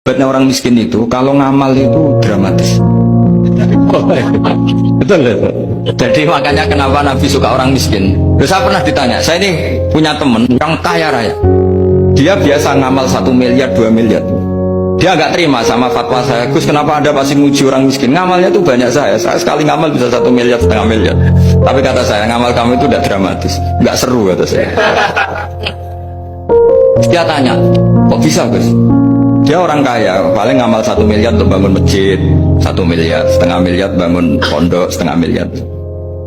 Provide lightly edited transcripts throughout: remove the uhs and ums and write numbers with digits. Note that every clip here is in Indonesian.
Buatnya orang miskin itu kalau ngamal itu dramatis. Betul. Jadi makanya kenapa Nabi suka orang miskin. Terus saya pernah ditanya, saya ini punya teman yang kaya raya. Dia biasa ngamal 1 miliar, 2 miliar. Dia nggak terima sama fatwa saya. Gus, kenapa Anda pasti muji orang miskin? Ngamalnya tuh banyak saya. Saya sekali ngamal bisa 1 miliar, setengah miliar. Tapi kata saya, ngamal kamu itu udah dramatis, nggak seru kata saya. Dia tanya, kok bisa Gus? Dia orang kaya, paling ngamal 1 miliar untuk bangun masjid, 1 miliar, setengah miliar bangun pondok, setengah miliar.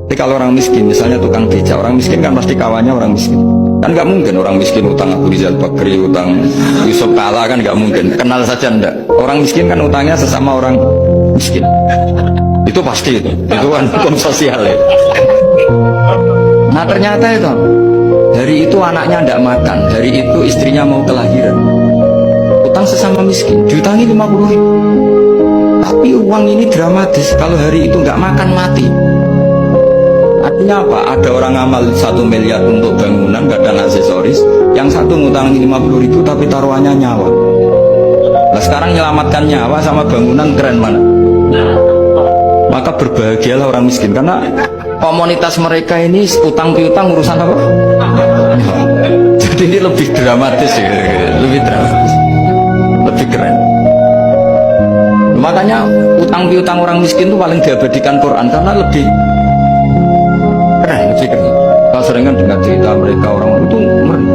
Tapi kalau orang miskin, misalnya tukang beca, orang miskin kan pasti kawannya orang miskin. Kan nggak mungkin orang miskin utang Abu Rizal Bakri, utang Yusuf Kala, kan nggak mungkin. Kenal saja enggak. Orang miskin kan utangnya sesama orang miskin. Itu pasti itu kan hukum sosial ya. Nah ternyata itu, hari itu anaknya enggak makan, hari itu istrinya mau kelahiran. Utang sesama miskin, diutangi 50.000. Tapi uang ini dramatis, kalau hari itu nggak makan mati. Artinya apa? Ada orang ngamal 1 miliar untuk bangunan, gak ada aksesoris. Yang satu ngutangi 50.000 tapi taruhannya nyawa. Nah sekarang menyelamatkan nyawa sama bangunan keren mana? Maka berbahagialah orang miskin, karena komunitas mereka ini utang piutang urusan apa? Jadi ini lebih dramatis ya, lebih dramatis, lebih keren. Makanya utang piutang orang miskin itu paling diabadikan Quran karena lebih keren, lebih keren. Kalau sering kan dengar cerita mereka orang itu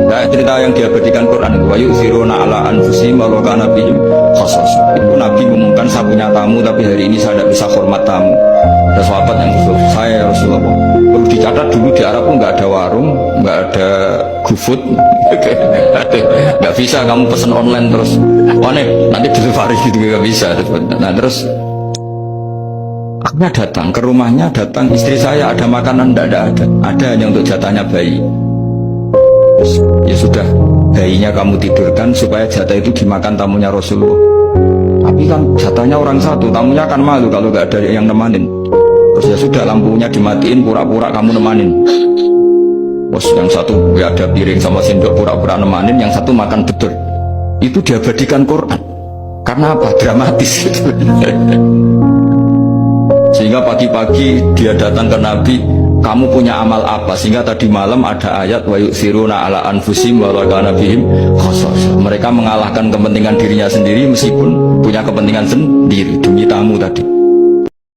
nah, cerita yang diabadikan Quran itu wayu sirona ala anfusihim walau kana bihim khassas. Itu Nabi mengumumkan saya punya tamu tapi hari ini saya tidak bisa hormat tamu. Ada sahabat yang khusus, saya ya Rasulullah. Perlu dicatat dulu di Arab pun nggak ada warung, nggak ada GoFood, nggak bisa kamu pesen online terus. Oh nih nanti delivery gitu nggak bisa. Nah terus akhirnya datang ke rumahnya, datang istri saya ada makanan, tidak ada hanya untuk jatahnya bayi. Terus, ya sudah, bayinya kamu tidurkan supaya jatah itu dimakan tamunya Rasulullah. Tapi kan jatahnya orang satu, tamunya akan malu kalau nggak ada yang nemanin. Terus ya sudah, lampunya dimatiin, pura-pura kamu nemanin. Bos yang satu ya ada piring sama sendok, pura-pura nemanin, yang satu makan betul. Itu diabadikan Quran. Karena apa? Dramatis. Sehingga pagi-pagi dia datang ke Nabi, kamu punya amal apa? Sehingga tadi malam ada ayat wa yusiruna ala anfusihim walau kana bihim khassas. Mereka mengalahkan kepentingan dirinya sendiri meskipun punya kepentingan sendiri demi tamu tadi.